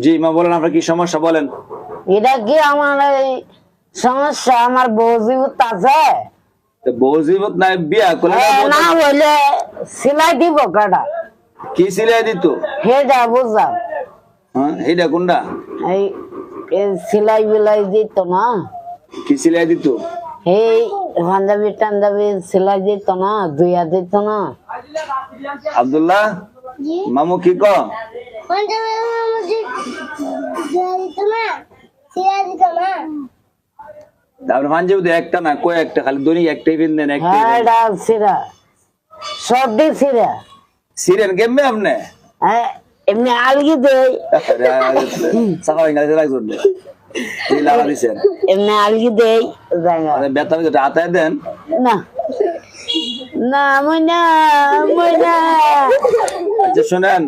জি মা বলেন, আপনার কি সমস্যা বলেন। এটা কি আমার এই সমস্যা? আমার বউ জীবিত আছে? বউ জীবত নাই, বিয়া করলে না হইলে সিলাই দিব কাটা। কি সিলাই দিত? হেটা বুঝা হ্যাঁ এইটা কোনটা? এই সিলাই বিলাই দিত না। কি সিলাই দিত? এই পাঞ্জাবি টাঞ্জাবি সিলাই দিত না, দুইয়া দিত না। আব্দুল্লাহ মামু কি ক? তারপরে পাঞ্জাবি তো একটা না, কয়েকটা, খালি দৈনিক একটাই পিনদেন। হ্যাঁ সিরা সর্দি সিরা সিরেন কেমনে আপনি? হ্যাঁ এমনি আলগি দেই, সকাল ইংরেজি লাগছে এই লাগা দিছেন, এমনি আলগি দেই জায়গা। বেতন যেটা হাতায় দেন না না মইনা মইনা। আচ্ছা শোনেন,